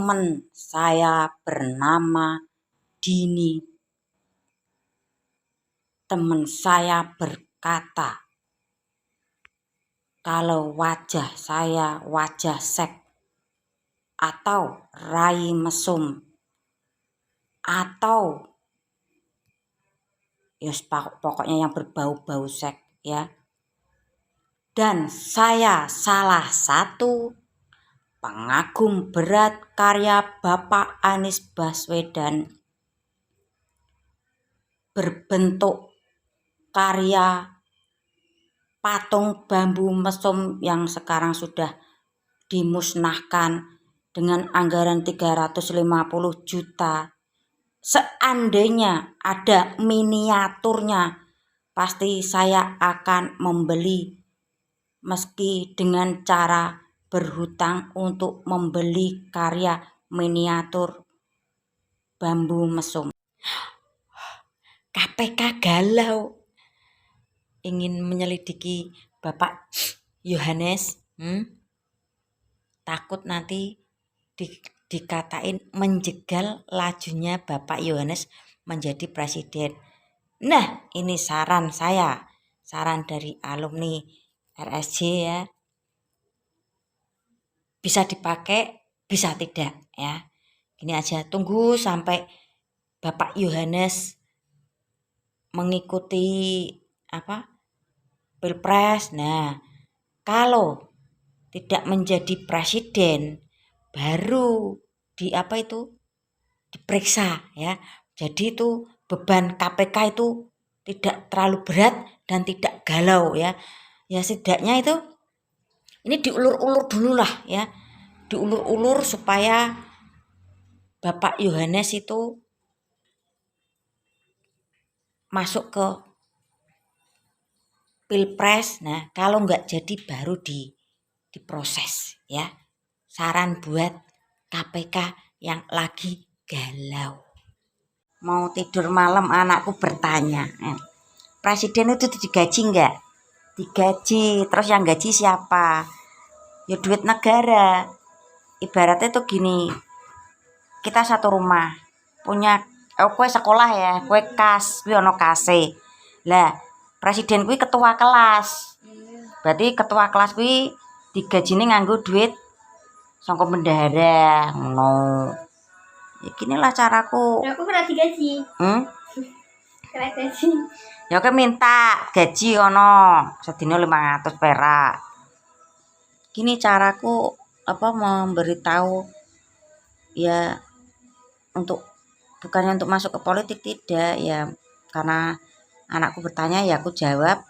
teman saya bernama Dini. Teman saya berkata, kalau wajah saya wajah seks atau rai mesum atau pokoknya yang berbau-bau seks ya. Dan saya salah satu pengagum berat karya Bapak Anies Baswedan berbentuk karya patung bambu mesum yang sekarang sudah dimusnahkan dengan anggaran 350 juta. Seandainya ada miniaturnya, pasti saya akan membeli meski dengan cara berhutang untuk membeli karya miniatur bambu mesum. KPK galau ingin menyelidiki Bapak Yohanes, takut nanti dikatain menjegal lajunya Bapak Yohanes menjadi presiden. Nah, ini saran saya, saran dari alumni RSJ ya. Bisa dipakai, bisa tidak ya. Gini aja, tunggu sampai Bapak Yohanes mengikuti Pilpres. Nah, kalau tidak menjadi presiden baru diperiksa ya. Jadi itu beban KPK itu tidak terlalu berat dan tidak galau ya. Ya setidaknya itu ini diulur-ulur dulu lah ya. Diulur-ulur supaya Bapak Yohanes itu masuk ke Pilpres. Nah, kalau nggak jadi baru diproses ya. Saran buat KPK yang lagi galau. Mau tidur malam anakku bertanya, presiden itu digaji nggak? Digaji, terus yang gaji siapa? Ya duit negara. Ibaratnya tuh gini, kita satu rumah punya kue sekolah ya, kue kas, kue ono kase. Lah, presiden kuwi ketua kelas. Berarti ketua kelas kuwi digajine nganggo duit sangka bendahara ngono. Ya ginilah caraku. Ya aku pernah digaji. Kena gaji. Ya oke minta gaji ono sedina 500 perak. Gini caraku memberitahu ya bukannya untuk masuk ke politik, tidak ya, karena anakku bertanya ya aku jawab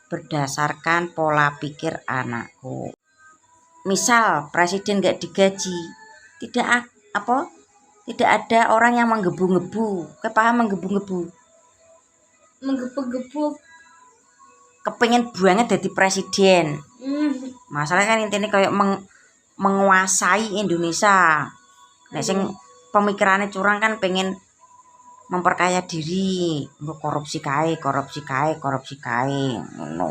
berdasarkan pola pikir anakku. Misal presiden gak digaji, tidak ada orang yang menggebu-gebu. Paham menggebu-gebu? Menggebu-gebu. Kepengen banget jadi presiden. Masalahnya kan intinya kayak menguasai Indonesia. Nek sing pemikirannya curang kan pengen memperkaya diri, korupsi kae ngono.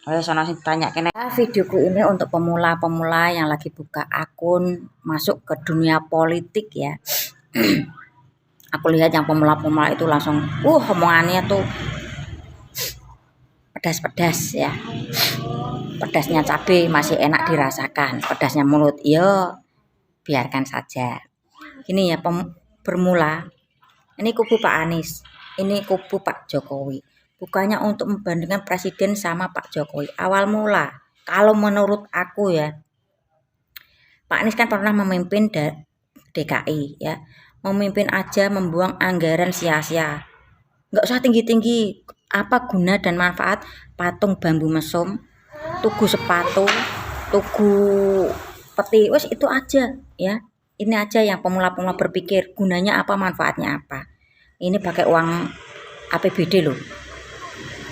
Ayo sana sing tanya kene. Videoku ini untuk pemula-pemula yang lagi buka akun masuk ke dunia politik ya. Aku lihat yang pemula-pemula itu langsung omongannya tuh pedas-pedas ya. Pedasnya cabai masih enak dirasakan, pedasnya mulut ya biarkan saja. Gini ya, bermula ini kubu Pak Anies, ini kubu Pak Jokowi. Bukannya untuk membandingkan presiden sama Pak Jokowi. Awal mula, kalau menurut aku ya, Pak Anies kan pernah memimpin DKI ya, memimpin aja membuang anggaran sia-sia. Nggak usah tinggi-tinggi. Apa guna dan manfaat patung bambu mesum, tugu sepatu, tugu peti, wes itu aja ya. Ini aja yang pemula-pemula berpikir gunanya apa, manfaatnya apa. Ini pakai uang APBD loh,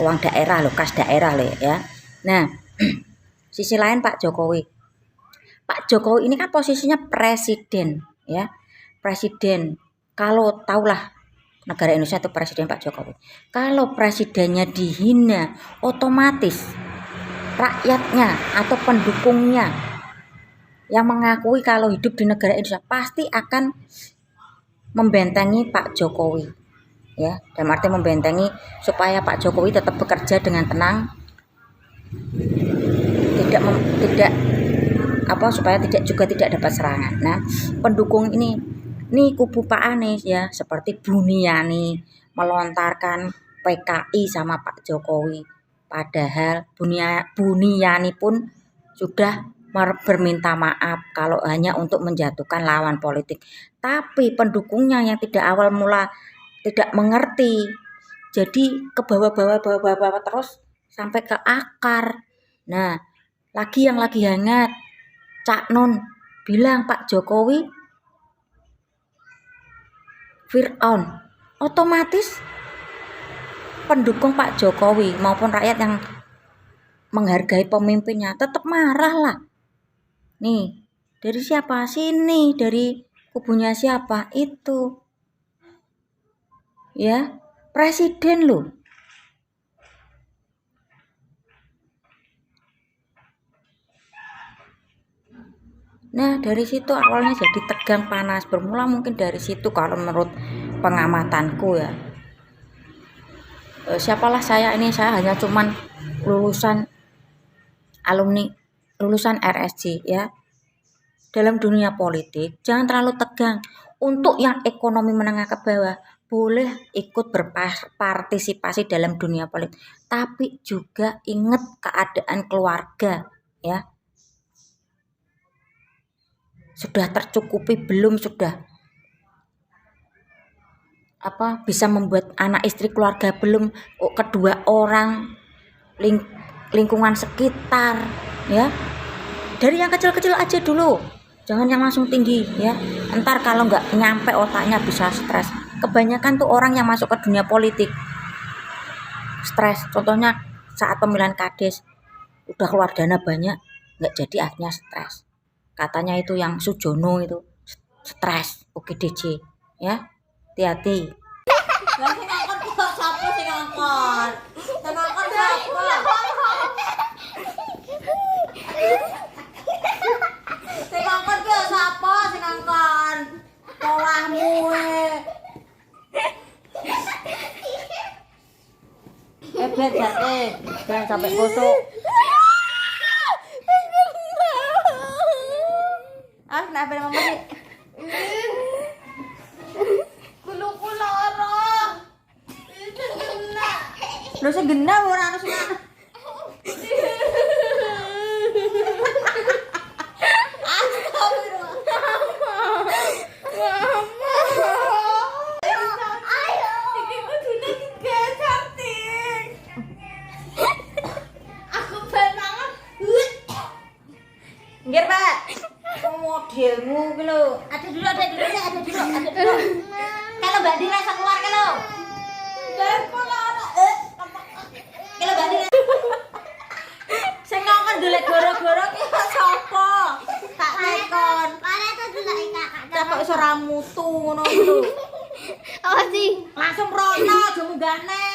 uang daerah loh, kas daerah loh ya. Nah, sisi lain Pak Jokowi ini kan posisinya presiden ya, presiden. Kalau tahulah negara Indonesia itu presiden Pak Jokowi. Kalau presidennya dihina, otomatis rakyatnya atau pendukungnya yang mengakui kalau hidup di negara Indonesia pasti akan membentengi Pak Jokowi, ya, dalam arti membentengi supaya Pak Jokowi tetap bekerja dengan tenang, supaya tidak dapat serangan. Nah, pendukung ini kubu Pak Anies ya, seperti Buniani melontarkan PKI sama Pak Jokowi. Padahal Buniani pun sudah berminta maaf kalau hanya untuk menjatuhkan lawan politik. Tapi pendukungnya yang awal mula tidak mengerti, jadi ke bawah terus sampai ke akar. Nah, yang lagi hangat, Cak Nun bilang Pak Jokowi Fir'aun. Otomatis pendukung Pak Jokowi maupun rakyat yang menghargai pemimpinnya tetap marah lah. Nih, dari siapa? Sini, dari kubunya siapa? Itu. Ya, presiden loh. Nah, dari situ awalnya jadi tegang panas. Bermula mungkin dari situ kalau menurut pengamatanku ya. Siapalah saya hanya cuman lulusan RSJ ya. Dalam dunia politik jangan terlalu tegang. Untuk yang ekonomi menengah ke bawah boleh ikut berpartisipasi dalam dunia politik, tapi juga ingat keadaan keluarga ya. Sudah tercukupi belum, sudah bisa membuat anak istri keluarga belum, kedua orang lingkungan sekitar ya. Dari yang kecil-kecil aja dulu, jangan yang langsung tinggi ya. Entar kalau nggak nyampe otaknya bisa stres. Kebanyakan tuh orang yang masuk ke dunia politik stres. Contohnya saat pemilihan kades udah keluar dana banyak, nggak jadi, akhirnya stres. Katanya itu yang Sujono itu stres, OGDJ ya. Hati-hati. Lah sing ngongkon ki kok sapa sing ngongkon? Sing ngongkon sapa? Sing ngongkon ki sapa sing ngongkon? Polahmu bet jate, jangan sampai kusuk. Kenapa mama sih? Kuluku lara. Itu gena. Lho sing gena ora ana sing ana. Astagfirullah. Mama. Ayo. Iki kudune digeser, Tik. Aku banget. Nggih, Pak. Modelmu ki lho. Ada dulu. Kalau Mbak Dira rasa keluar ke lho. Dan pola kalau Mbak Dira. Sing ngongkon golek goro-goro ki sapa? Tak tekon. Mana tuh delok kakak. Kok iso ra mutu ngono lho. Apa sih? Langsung rono aja munggahne.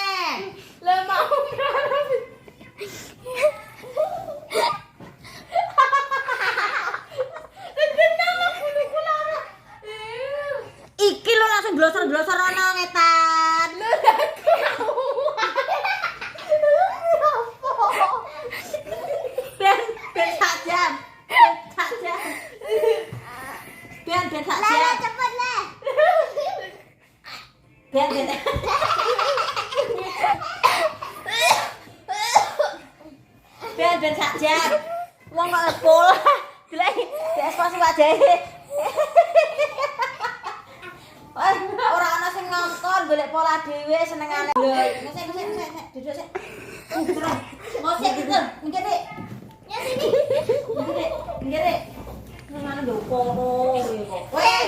Lah mau iki lo langsung glosor-glosor ana ngetan. Lho Ben saja. Ben saja. Lah cepet lah. Ben. Ben saja. Wong kok pola. Delok diekspos wajahe. Ora ana sing ngongkon golek pola dhewe senengane. Lho, sik duduk sik. Ngosek gitu. Minggir, Dik. Ya sini. Minggir, Dik. Senengane ndok pono iki kok. Weh.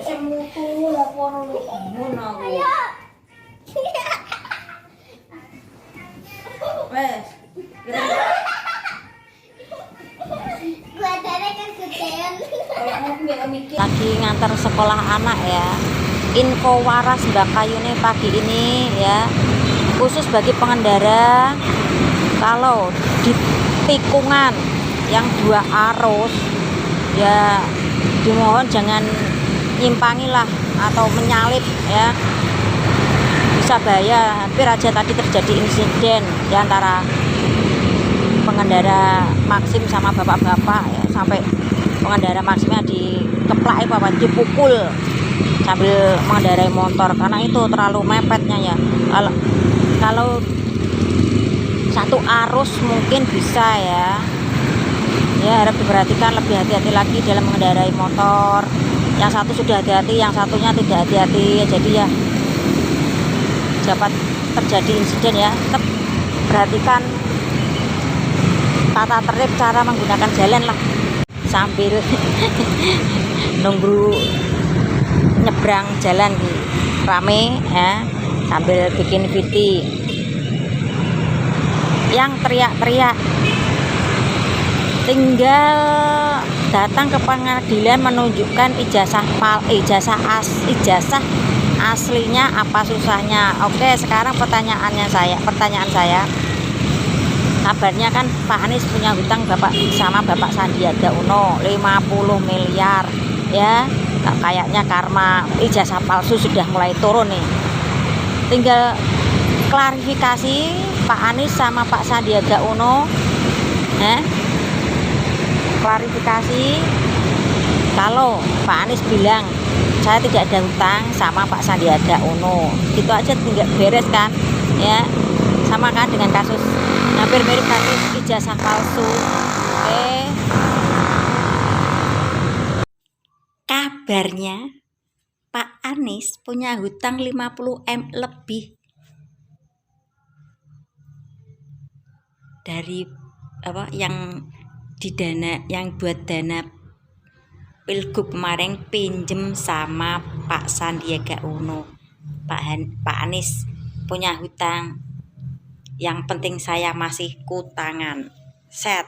Sing mutu apa ngono ngono aku. Ayo. Wes. Lagi ngantar sekolah anak ya. Info waras Mbak Kayune pagi ini ya, khusus bagi pengendara kalau di tikungan yang 2 arus ya dimohon jangan nyimpangi lah atau menyalip ya, bisa bahaya. Hampir aja tadi terjadi insiden di antara pengendara Maxim sama bapak-bapak ya, sampai pengendara Maximnya dikeplak bapak, dipukul sambil mengendarai motor karena itu terlalu mepetnya ya. Kalau satu arus mungkin bisa ya harus diperhatikan, lebih hati-hati lagi dalam mengendarai motor. Yang satu sudah hati-hati, yang satunya tidak hati-hati, jadi ya dapat terjadi insiden ya. Tetap perhatikan tata tertib cara menggunakan jalan lah, sambil nunggu nyebrang jalan rame ya, sambil bikin video. Yang teriak-teriak tinggal datang ke pengadilan menunjukkan ijazah aslinya, apa susahnya. Oke, sekarang pertanyaan saya, kabarnya kan Pak Anies punya hutang sama Bapak Sandiaga Uno 50 miliar ya. Kayaknya karma ijazah palsu sudah mulai turun nih. Tinggal klarifikasi Pak Anies sama Pak Sandiaga Uno, klarifikasi. Kalau Pak Anies bilang saya tidak ada hutang sama Pak Sandiaga Uno, gitu aja tinggal beres kan ya. Sama kan dengan kasus hampir mirip kasus ijazah palsu. Kabarnya Pak Anies punya hutang 50 M lebih dari yang buat dana Pilgub kemarin pinjem sama Pak Sandiaga Uno. Pak Anies punya hutang, yang penting saya masih kutangan. Set.